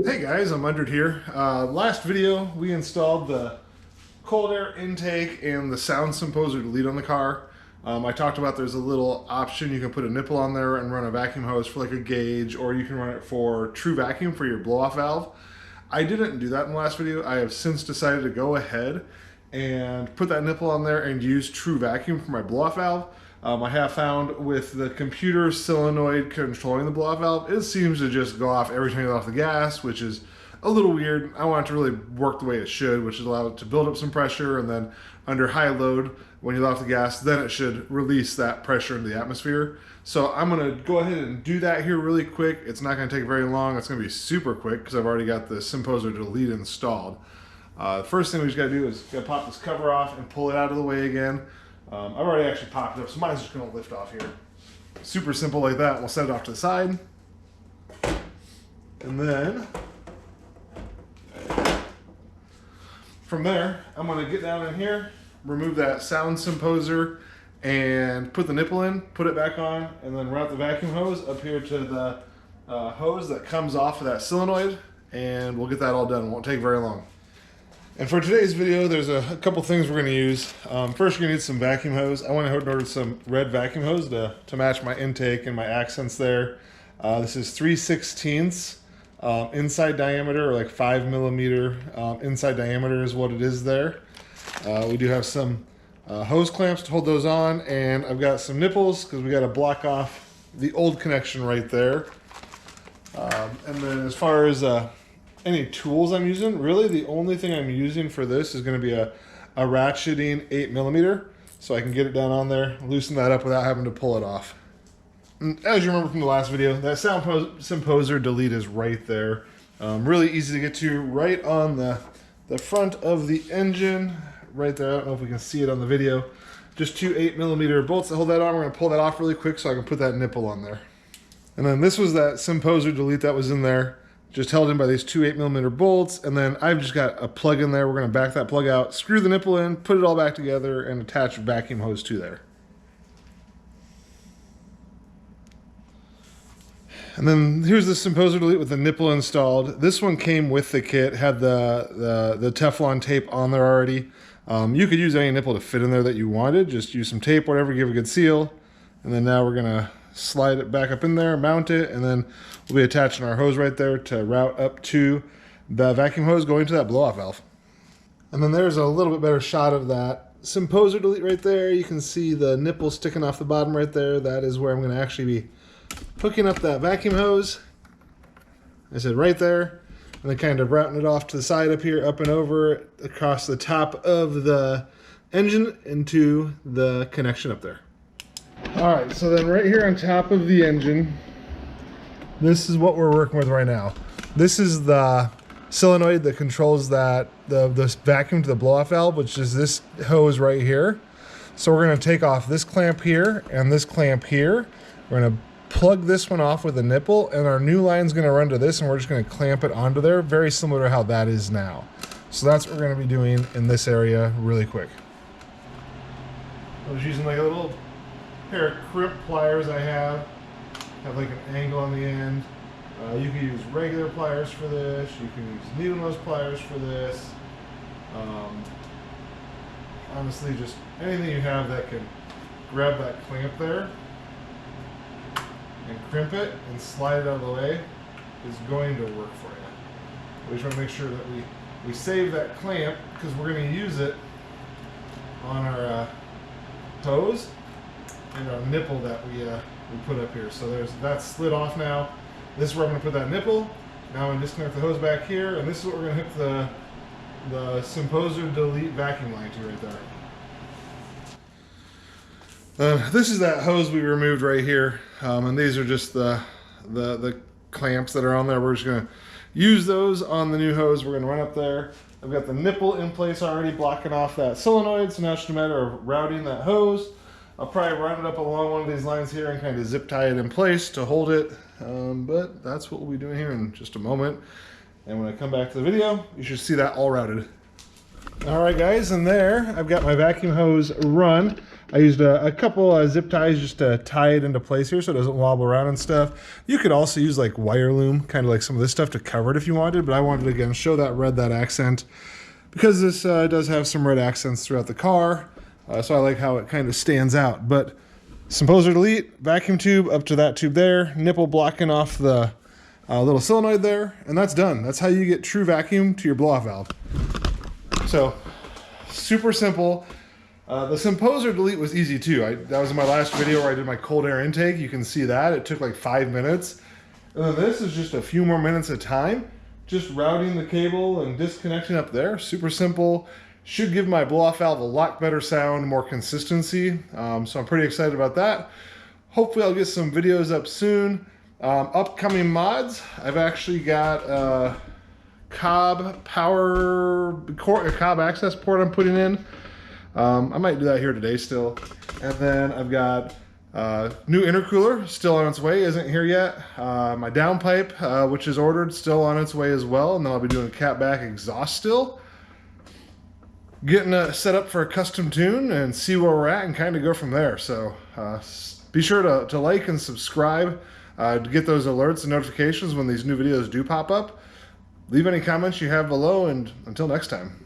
Hey guys, I'm Undred here. Last video we installed the cold air intake and the Sound Symposer Delete on the car. I talked about there's a little option, you can put a nipple on there and run a vacuum hose for like a gauge, or you can run it for true vacuum for your blow-off valve. I didn't do that in the last video. I have since decided to go ahead and put that nipple on there and use true vacuum for my blow-off valve. I have found with the computer solenoid controlling the blow-off valve, it seems to just go off every time you let off the gas, which is a little weird. I want it to really work the way it should, which is allow it to build up some pressure, and then under high load, when you let off the gas, then it should release that pressure into the atmosphere. So I'm gonna go ahead and do that here really quick. It's not gonna take very long. It's gonna be super quick because I've already got the Symposer Delete installed. The first thing we just gotta do is gotta pop this cover off and pull it out of the way again. I've already actually popped it up, so mine's just gonna lift off here. Super simple like that. We'll set it off to the side. And then, from there, I'm gonna get down in here, remove that Sound Symposer, and put the nipple in, put it back on, and then route the vacuum hose up here to the hose that comes off of that solenoid, and we'll get that all done. It won't take very long. And for today's video, there's a couple things we're going to use. First, we're going to need some vacuum hose. I went ahead and ordered some red vacuum hose to match my intake and my accents there. This is 3/16 inside diameter, or like 5 millimeter inside diameter is what it is there. We do have some hose clamps to hold those on, and I've got some nipples because we got to block off the old connection right there. And then as far as any tools I'm using, really the only thing I'm using for this is going to be a ratcheting 8 millimeter, so I can get it down on there, loosen that up without having to pull it off. And as you remember from the last video, that Sound Symposer Delete is right there. Really easy to get to, right on the front of the engine, right there. I don't know if we can see it on the video. Just two 8 millimeter bolts that hold that on. We're going to pull that off really quick so I can put that nipple on there. And then this was that Symposer Delete that was in there, just held in by these two 8 millimeter bolts, and then I've just got a plug in there. We're going to back that plug out, screw the nipple in, put it all back together, and attach a vacuum hose to there. And then here's the Symposer Delete with the nipple installed. This one came with the kit, had the Teflon tape on there already. You could use any nipple to fit in there that you wanted. Just use some tape, whatever, give a good seal. And then now we're going to slide it back up in there, mount it, and then we'll be attaching our hose right there to route up to the vacuum hose going to that blow-off valve. And then there's a little bit better shot of that Symposer Delete right there. You can see the nipple sticking off the bottom right there. That is where I'm going to actually be hooking up that vacuum hose. I said right there, and then kind of routing it off to the side up here, up and over across the top of the engine into the connection up there. Alright, so then right here on top of the engine, this is what we're working with right now. This is the solenoid that controls the vacuum to the blow-off valve, which is this hose right here. So we're going to take off this clamp here and this clamp here. We're going to plug this one off with a nipple, and our new line is going to run to this, and we're just going to clamp it onto there, very similar to how that is now. So that's what we're going to be doing in this area really quick. I was using like a little pair of crimp pliers I have like an angle on the end. You can use regular pliers for this, you can use needle nose pliers for this. Honestly, just anything you have that can grab that clamp there and crimp it and slide it out of the way is going to work for you. We just want to make sure that we save that clamp, because we're going to use it on our hose and our nipple that we put up here. So that's slid off now. This is where I'm going to put that nipple. Now I'm going to disconnect the hose back here, and this is what we're going to hook the Symposer Delete vacuum line to right there. This is that hose we removed right here, and these are just the clamps that are on there. We're just going to use those on the new hose. We're going to run up there. I've got the nipple in place already blocking off that solenoid, so now it's just a matter of routing that hose. I'll probably run it up along one of these lines here and kind of zip tie it in place to hold it, but that's what we'll be doing here in just a moment. And when I come back to the video, you should see that all routed. All right, guys, and there I've got my vacuum hose run. I used a couple zip ties just to tie it into place here so it doesn't wobble around and stuff. You could also use like wire loom, kind of like some of this stuff to cover it if you wanted, but I wanted to again show that red, that accent, because this does have some red accents throughout the car. So I like how it kind of stands out. But Symposer Delete, vacuum tube up to that tube there, nipple blocking off the little solenoid there, and that's done. That's how you get true vacuum to your blow-off valve. So, super simple. The Symposer Delete was easy too. That was in my last video where I did my cold air intake. You can see that. It took like 5 minutes. And then this is just a few more minutes of time. Just routing the cable and disconnecting up there. Super simple. Should give my blow-off valve a lot better sound, more consistency. So I'm pretty excited about that. Hopefully I'll get some videos up soon. Upcoming mods, I've actually got Cobb access port I'm putting in. I might do that here today still. And then I've got new intercooler still on its way, isn't here yet. My downpipe, which is ordered, still on its way as well. And then I'll be doing a catback exhaust still. Getting set up for a custom tune and see where we're at and kind of go from there. So be sure to like and subscribe to get those alerts and notifications when these new videos do pop up. Leave any comments you have below, and until next time.